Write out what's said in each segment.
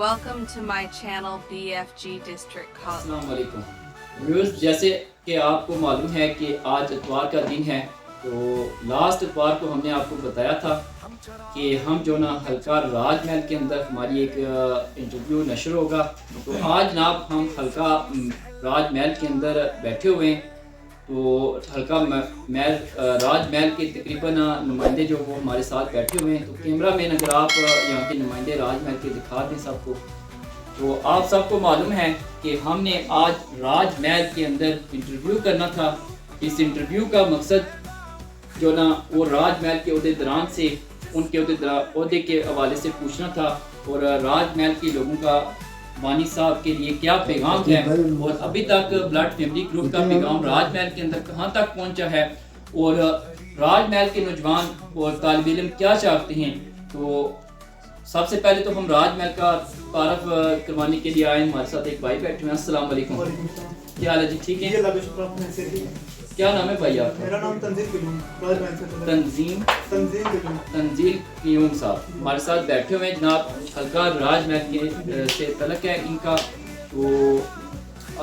Welcome to my channel BFG District College. السلام علیکم viewers, جیسے کہ آپ کو معلوم ہے کہ آج اتوار کا دن ہے، تو لاسٹ اتوار کو ہم نے آپ کو بتایا تھا کہ ہم جو نا حلقہ راج محل کے اندر ہماری ایک انٹرویو نشر ہوگا. تو آج جناب ہم حلقہ راج محل کے اندر بیٹھے ہوئے ہیں. تو حلقہ راج محل کے تقریباً نمائندے جو وہ ہمارے ساتھ بیٹھے ہوئے ہیں. تو کیمرہ مین اگر آپ یہاں کے نمائندے راج محل کے دکھا دیں سب کو. تو آپ سب کو معلوم ہے کہ ہم نے آج راج محل کے اندر انٹرویو کرنا تھا. اس انٹرویو کا مقصد جو نا وہ راج محل کے عہدیداران سے ان کے عہدے کے حوالے سے پوچھنا تھا، اور راج محل کے لوگوں کا بانی صاحب کے لیے کیا پیغام ہے، اور ابھی تک بلڈ فیملی گروپ کا پیغام راج محل کے اندر کہاں تک پہنچا ہے، اور راج محل کے نوجوان اور طالب علم کیا چاہتے ہیں. تو سب سے پہلے تو ہم راج محل کا تعارف کروانے کے لیے آئے. ہمارے ساتھ ایک بھائی بیٹھے ہیں. السلام علیکم. کیا حال ہے جی؟ ٹھیک ہے. کیا نام ہے بھائی آپ کا؟ میرا نام تنزیل قیوم صاحب ہمارے ساتھ بیٹھے ہوئے ہیں. جناب حلقہ راج محل کے سے تعلق ہے ان کا. تو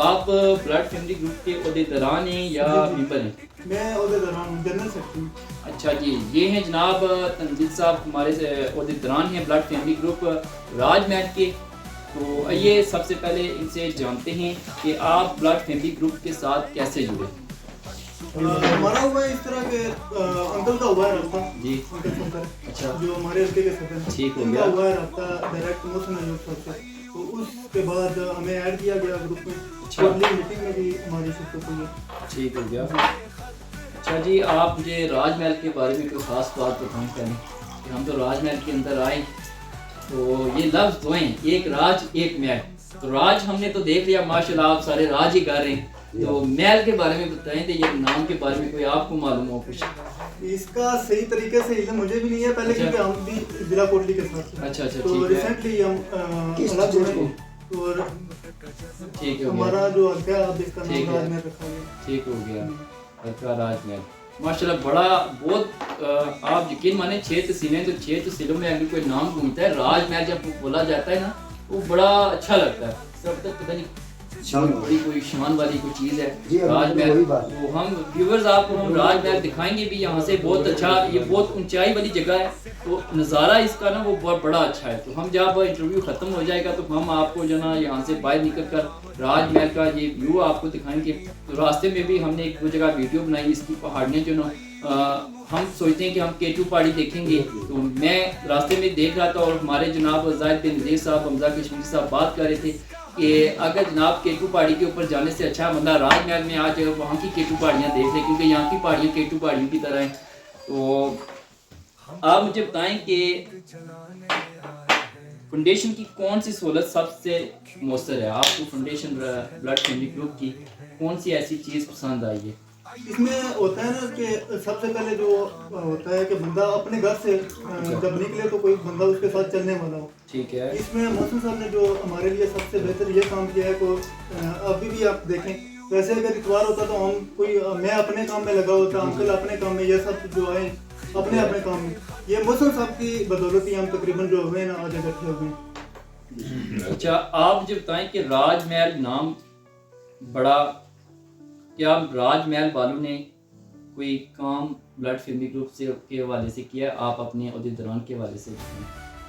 آپ بلڈ فیملی گروپ کے عہدیداران ہیں یا ممبر ہیں؟ میں عہدیداران ہوں، جنرل سیکرٹری. اچھا جی، یہ ہیں جناب تنزیل صاحب ہمارے عہدیداران ہیں blood family group Raj Mahal کے. تو آئیے سب سے پہلے ان سے جانتے ہیں کہ آپ بلڈ فیملی گروپ کے ساتھ کیسے جڑے. ہمارا ہوا ہے اس طرح کہ انکل کا ہوا ہے رابطہ جی. انکل شنکر، اچھا، جو ہمارے علاقے کے صدر ہیں، ٹھیک ہو ان گیا. کا ہوا ہے رابطہ ڈائریکٹ موسم ایوب صاحب سے. تو اس کے بعد ہمیں ایڈ کیا گیا گروپ میں. اچھا. اگلی میٹنگ میں بھی ہماری شرکت ہوئی ہے. ٹھیک ہو گیا. اچھا جی، آپ مجھے راج محل کے بارے میں کوئی خاص بات بتائیں پہلے کہ ہم تو راج محل کے اندر آئے. تو یہ لفظ دو ہیں، ایک راج ایک محل. تو راج ہم نے تو دیکھ لیا، ماشاءاللہ آپ سارے راج ہی کر رہے ہیں. تو محل کے بارے میں بتائیں تو یہ نام کے بارے میں کوئی آپ کو معلوم ہو کچھ؟ اس کا صحیح طریقے سے علم مجھے بھی نہیں ہے پہلے، کیونکہ ہم بھی ضلع کوٹلی کے ساتھ تھے. اچھا اچھا، تو ٹھیک ہے. ریسنٹلی ہم الگ ہوئے ہیں، اور ٹھیک ہو ہمارا گیا. جو حلقہ ہے آپ اس کا ٹھیک نام ہے. راج محل رکھا گیا. ٹھیک ہو گیا. حلقہ راج محل ماشاءاللہ بڑا بہت آپ یقین مانیں 6 تحصیلیں، تو 6 تحصیلوں میں اگر کوئی نام گونجتا ہے راج محل جب بولا جاتا ہے نا وہ بڑا اچھا لگتا ہے. سب تک پتہ نہیں بڑی کوئی شان والی کوئی چیز ہے راج محل. تو ہم ویورز آپ کو ہم راج محل دکھائیں گے بھی یہاں سے. بہت اچھا، یہ بہت اونچائی والی جگہ ہے. تو نظارہ اس کا نا وہ بہت بڑا اچھا ہے. تو ہم جب انٹرویو ختم ہو جائے گا تو ہم آپ کو جو نا یہاں سے باہر نکل کر راج محل کا یہ ویو آپ کو دکھائیں گے. تو راستے میں بھی ہم نے ایک دو جگہ ویڈیو بنائی اس کی پہاڑیاں جو نا ہم سوچتے ہیں کہ ہم کیٹو پہاڑی دیکھیں گے. تو میں راستے میں دیکھ رہا تھا اور ہمارے جناب زاہد بن نذیر صاحب، حمزہ کشمیری صاحب بات کر رہے تھے کہ اگر جناب کیٹو پہاڑی کے اوپر جانے سے اچھا بندہ راج محل میں آ جائے وہاں کی کیٹو پہاڑیاں دیکھ لے، کیونکہ یہاں کی پہاڑیاں کیٹو پہاڑیوں کی طرح ہیں. تو آپ مجھے بتائیں کہ فنڈیشن کی کون سی سہولت سب سے مؤثر ہے؟ آپ کو فنڈیشن بلڈ فیملی گروپ کی کون سی ایسی چیز پسند آئی ہے؟ اس میں ہوتا ہے نا کہ سب سے پہلے جو ہوتا ہے کہ بندہ اپنے گھر سے جب نکلے تو کوئی بندہ اس کے ساتھ چلنے والا ہو. ٹھیک ہے. اس میں محسن صاحب نے جو ہمارے لیے سب سے بہتر یہ کام کیا ہے کہ ابھی بھی آپ دیکھیں، ویسے اگر اتوار ہوتا تو ہم میں اپنے کام میں لگا ہوتا، انکل اپنے کام میں، یہ سب جو آئے اپنے اپنے کام میں. یہ محسن صاحب کی بدولت ہی ہم تقریباً جو ہوئے نا آج اکٹھے ہوئے ہیں. اچھا، آپ مجھے بتائیں کہ راج محل نام بڑا، کیا راج محل والوں نے کوئی کام بلڈ فیملی گروپ سے کے حوالے سے کیا؟ آپ اپنے عہدیداران کے حوالے سے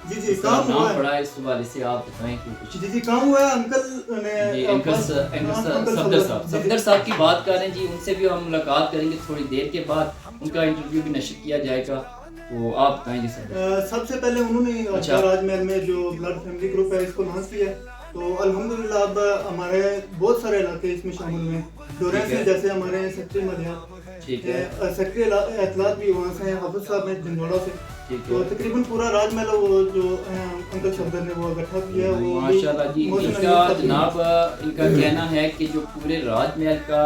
جی کام ہوا ہے. بڑا اس حوالے سے آپ بتائیں کہ کچھ. جی کام ہوا ہے. انکل نے صفدر صاحب کی بات کر رہے ہیں جی، ان سے بھی ہم ملاقات کریں گے تھوڑی دیر کے بعد. ان کا انٹرویو بھی نشر کیا جائے گا. تو آپ بتائیں جی سر. سب سے پہلے انہوں نے راج محل میں جو بلڈ فیملی گروپ ہے اس کو لانچ کیا. تو الحمدللہ اب ہمارے بہت سارے علاقے اس میں شامل ہوئے ہیں. ڈورین سے جیسے ہمارے سیکرٹری ملیات، سیکرٹری اطلاعات بھی وہاں سے ہیں، حافظ صاحب ہیں جنجوڑا سے. تو تقریباً پورا راج محل وہ جو انکل شفدر نے وہ اکٹھا کیا ہے. وہ ماشاءاللہ جی، ان کا جناب ان کا کہنا ہے کہ جو پورے راج محل کا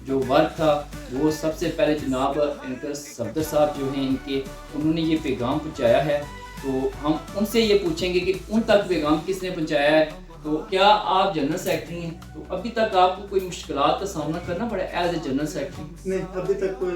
جو ورک تھا وہ سب سے پہلے جناب انکل صفدر صاحب جو ہیں انہوں نے یہ پیغام پہنچایا ہے. تو ہم ان سے یہ پوچھیں گے کہ ان تک پیغام کس نے پہنچایا ہے. تو کیا آپ جنرل سیکرٹری ہیں؟ تو ابھی تک آپ کو کوئی مشکلات کا سامنا کرنا پڑا ایز اے جنرل سیکرٹری؟ نہیں، ابھی تک کوئی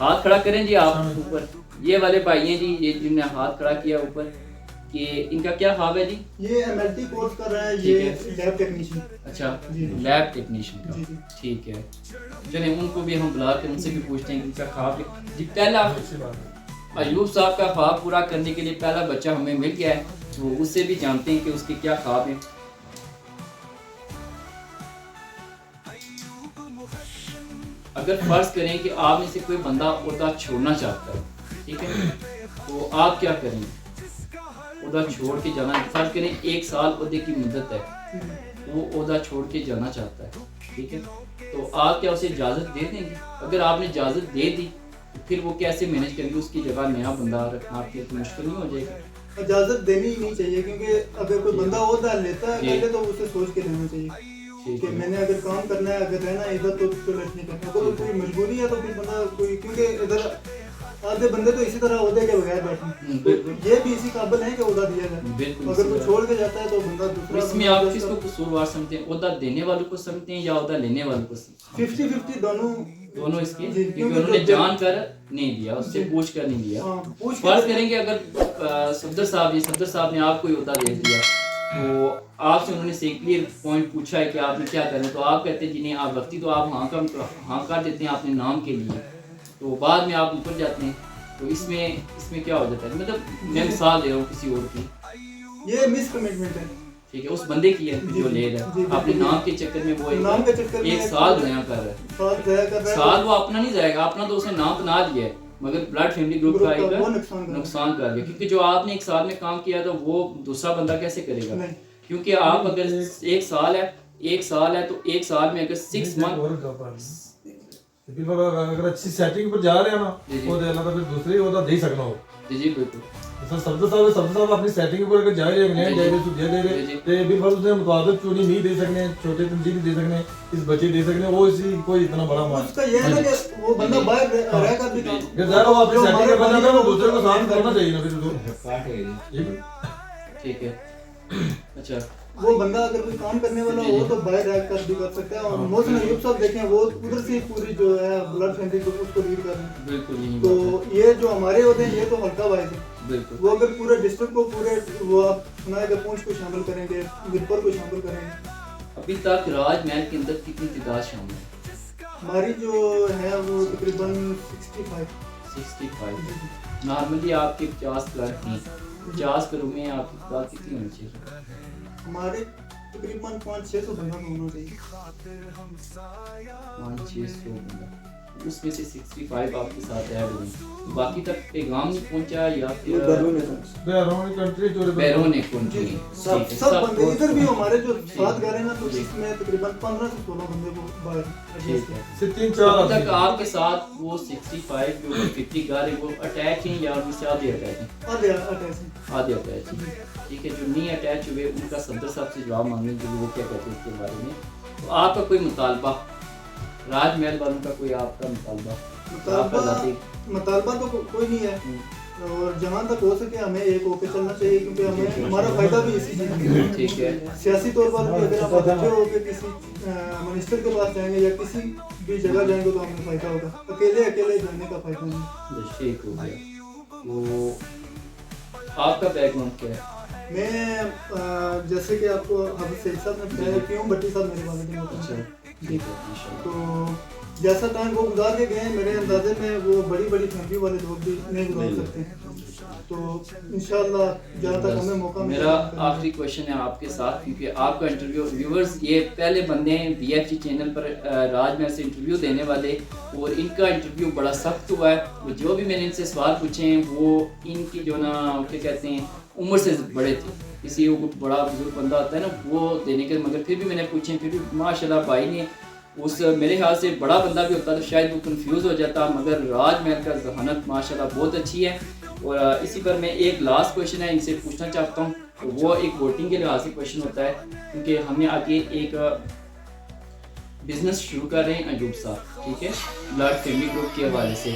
ہاتھ کھڑا کریں جی آپ اوپر. یہ والے بھائی ہیں جی یہ جنہوں نے ہاتھ کھڑا کیا اوپر, کہ ان کا کیا خواب ہے جی؟ یہ MLT کورس کر رہا ہے, یہ لیب ٹیکنیشین. اچھا لیب ٹیکنیشین کا, ٹھیک ہے. چلیں ان کو بھی ہم بلا کر ان سے بھی پوچھتے ہیں کہ ان کا خواب جی. پہلا ایوب صاحب کا خواب پورا کرنے کے لیے پہلا بچہ ہمیں مل گیا ہے, تو اس سے بھی جانتے ہیں کہ اس کے کیا خواب ہیں. اگر فرض کریں کہ آپ میں سے کوئی بندہ عہدہ چھوڑنا چاہتا ہے, ٹھیک ہے, تو آپ کیا کریں گے؟ عہدہ چھوڑ کے جانا, فرض کریں 1 سال عہدے کی مدت ہے, وہ عہدہ چھوڑ کے جانا چاہتا ہے, ٹھیک ہے, تو آپ کیا اسے اجازت دے دیں گے؟ اگر آپ نے اجازت دے دی تو پھر وہ کیسے مینیج کریں گے؟ اس کی جگہ نیا بندہ رکھنا آپ کے لیے مشکل نہیں ہو جائے گا؟ اجازت دینی ہی نہیں چاہیے, کیونکہ اگر کوئی بندہ عہدہ لیتا ہے پہلے تو اسے سوچ کے لینا چاہیے کہ میں نے اگر کام کرنا ہے, اگر رہنا ہے ادھر تو چلو ٹھیک ہے. اگر کوئی مجبوری ہے تو پھر بندہ کوئی, کیونکہ ادھر آدھے بندے تو اسی طرح عہدے کے بغیر بیٹھے, یہ بھی اسی قابل ہیں کہ عہدہ دیا جائے. اگر کوئی چھوڑ کے جاتا ہے تو بندہ دوسرا. اس میں آپ کس کو قصوروار سمجھتے ہیں, عہدہ دینے والوں کو سمجھتے ہیں یا عہدہ لینے والوں کو سمجھتے ہیں؟ 50-50 دونوں اس کے, کیونکہ انہوں نے جان کر نہیں دیا, اس سے پوچھ کر نہیں دیا. فرض کریں گے اگر صفدر صاحب نے آپ کو عہدہ دے دیا, تو آپ سے انہوں نے کلیئر پوائنٹ پوچھا ہے کہ آپ نے کیا کرنا ہے, تو آپ کہتے ہیں جی نہیں آپ وقتی تو آپ ہاں کر دیتے ہیں اپنے نام کے لیے, تو بعد میں آپ اوپر جاتے ہیں, تو اس میں کیا ہو جاتا ہے؟ مطلب میں مثال دے رہا ہوں کسی اور کی, یہ مس کمٹمنٹ ہے, ٹھیک ہے, اس بندے کی ہے جو لے رہا ہے اپنے نام کے چکر میں, وہ 1 سال ضائع کر رہا ہے. سال وہ اپنا نہیں جائے گا, اپنا تو اس نے نام بنا دیا ہے, مگر بلڈ فیملی گروپ کا آئے گا نقصان کر گیا, کیونکہ جو آپ نے 1 سال میں کام کیا تو وہ دوسرا بندہ کیسے کرے گا؟ کیونکہ آپ اگر 1 سال ہے تو 1 سال میں اگر 6 منتھ اگر اچھی سیٹنگ پر جا رہے ہیں نا, وہ دینا تو پھر دوسری عہدہ دے سکنا ہو. جی بالکل. صفدر صاحب اپنی سیٹنگ پر اگر جا رہے ہیں نہیں دے رہے تے بالکل اس نے مطابق چونی نہیں دے سکنے, چھوٹے تنظیم دے سکنے, اس بچے دے سکنے, وہ اسی کوئی اتنا بڑا مال اس کا یہ ہے کہ وہ بندہ باہر رہ کر بھی ظاہر وہ اپنی سیٹنگ پر بنا ہے, وہ دوسرے کو ساتھ کرنا چاہیے نا پھر. ٹھیک ہے. اچھا وہ بندہ اگر کوئی کام کرنے والا ہو تو باہر رہ کر بھی کر سکتا ہے. اور محسن ایوب صاحب دیکھیں وہ ادھر سے پوری جو ہے بلڈ فیملی کو اس کو لیڈ کر رہے ہیں. بالکل. تو یہ جو ہمارے ہوتے ہیں یہ تو ہلکا وائز ہے. بالکل. وہ اگر پورے ڈسٹرکٹ کو پورے وہ آپ سنا کہ پونچھ کو شامل کریں گے, مرپور کو شامل کریں گے. ابھی تک راج محل کے اندر کتنی تعداد شامل ہے؟ ہماری جو ہے وہ تقریباً 65. نارملی آپ کے 50 کلرک ہیں, 50 کلروں میں آپ کی تعداد کتنی ہونی چاہیے؟ ہمارے تقریباً 500-600 بندہ ہونا چاہیے. 500-600 بندہ, اس میں سے 65 آپ کے ساتھ ایڈ ہوئے. باقی تک پیغام نہیں پہنچا یا پھر بیرون کنٹری سب بندے ادھر بھی ہمارے جو ساتھ گھر ہیں نا, تو اس میں تقریباً 15 سے 16 بندے کو باہر. اب تک آپ کے ساتھ وہ 65 جو 50 گھر ہیں وہ اٹیچ ہیں یا ان میں سے آدھے اٹیچ ہیں؟ آدھے اٹیچ ہیں. ٹھیک ہے, جو نہیں اٹیچ ہوئے ان کا صدر صاحب سے جواب مانگیں گے وہ کیا کہتے ہیں اس کے بارے میں. تو آپ کا کوئی مطالبہ, راج محل والوں کا کوئی آپ کا مطالبہ تو کوئی نہیں ہے, اور جہاں تک ہو سکے ہمیں ایک ہو کے چلنا چاہیے, کیونکہ ہمیں ہمارا فائدہ بھی اسی چیز میں. ٹھیک ہے. سیاسی طور پر بھی اگر آپ اکٹھے ہو کے کسی منسٹر کے پاس جائیں گے یا کسی بھی جگہ جائیں گے تو ہمیں فائدہ ہوگا, اکیلے جانے کا فائدہ نہیں. ٹھیک ہو گیا. تو آپ کا بیک گراؤنڈ کیا ہے؟ میں جیسے کہ آپ کو حافظ سعید صاحب نے بتایا, کیوں بٹی صاحب میرے والد ہوتے ہیں. تو جیسا ٹائم وہ گزار کے گئے ہیں, میرے اندازے میں وہ بڑی فیملی والے لوگ بھی نہیں گزار سکتے. تو انشاءاللہ جہاں تک ہمیں موقع ملے. میرا آخری کویشچن ہے آپ کے ساتھ, کیونکہ آپ کا انٹرویو ویورز یہ پہلے بندے ہیں BFG چینل پر راج محل سے انٹرویو دینے والے, اور ان کا انٹرویو بڑا سخت ہوا ہے. جو بھی میں نے ان سے سوال پوچھے ہیں وہ ان کی جو نا کیا کہتے ہیں عمر سے بڑے تھے. کسی کو بڑا بزرگ بندہ ہوتا ہے نا وہ دینے کے, مگر پھر بھی میں نے پوچھے, پھر بھی ماشاءاللہ بھائی نے اس میرے خیال سے بڑا بندہ بھی ہوتا تو شاید وہ کنفیوز ہو جاتا, مگر راج محل کا ذہانت ماشاءاللہ بہت اچھی ہے. اور اسی پر میں ایک لاسٹ کویشچن ہے ان سے پوچھنا چاہتا ہوں, وہ ایک ووٹنگ کے لحاظ سے کویشچن ہوتا ہے, کیونکہ ہم نے آگے ایک بزنس شروع کر رہے ہیں ایوب صاحب, ٹھیک ہے, بلڈ فیملی گروپ کے حوالے سے.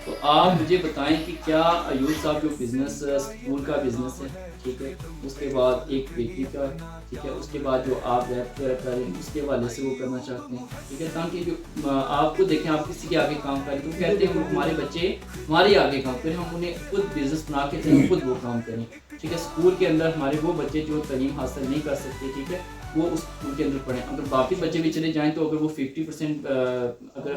تو آپ مجھے بتائیں کہ کیا ایوب صاحب جو بزنس اسکول کا بزنس ہے, ٹھیک ہے، اس کے بعد ایک بیکری کا، ٹھیک ہے، اس کے بعد جو آپ ریپ وغیرہ کر رہے ہیں اس کے حوالے سے وہ کرنا چاہتے ہیں، ٹھیک ہے، تاکہ جو آپ کو دیکھیں آپ کسی کے آگے کام کریں تو کہتے ہیں ہمارے بچے ہمارے آگے کام کریں، ہم انہیں خود بزنس بنا کے دیں، خود وہ کام کریں، ٹھیک ہے. اسکول کے اندر ہمارے وہ بچے جو تعلیم حاصل نہیں کر سکتے، ٹھیک ہے، وہ اس اسکول کے اندر پڑھیں. اگر باقی بچے بھی چلے جائیں تو اگر وہ 50% اگر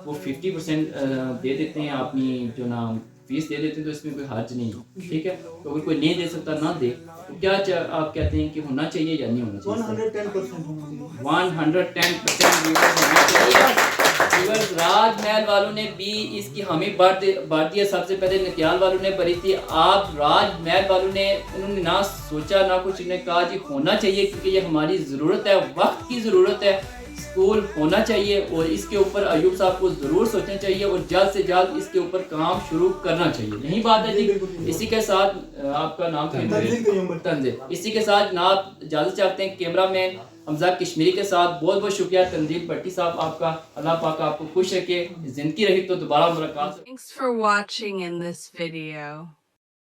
وہ 50% دے دیتے ہیں اپنی جو نام فیس دے دیتے ہیں تو اس میں کوئی حرج نہیں ہے، ٹھیک ہے. تو اگر کوئی نہیں دے سکتا نہ دے، تو کیا آپ کہتے ہیں کہ ہونا چاہیے یا نہیں ہونا چاہیے؟ 110% ہونا چاہیے. 110% ہونا چاہیے. راج محل والوں نے بھی اس کی حامی بھر دیا. سب سے پہلے نکیال والوں نے بھری تھی. آپ راج محل والوں نے انہوں نے نہ سوچا نہ کچھ، انہوں نے کہا جی ہونا چاہیے کیونکہ یہ ہماری ضرورت ہے، وقت کی ضرورت ہے، اسکول ہونا چاہیے اور اس کے اوپر ایوب صاحب کو ضرور سوچنا چاہیے اور جلد سے جلد اس کے اوپر کام شروع کرنا چاہیے. یہی بات ہے جی. اسی کے ساتھ آپ کا نام تنزیل. اسی کے ساتھ جناب اجازت چاہتے ہیں کیمرہ مین حمزہ کشمیری کے ساتھ. بہت بہت شکریہ تنزیل بھٹی صاحب آپ کا. اللہ پاک آپ کو خوش رکھے. زندگی رہی تو دوبارہ ملاقات. Thanks for watching in this video.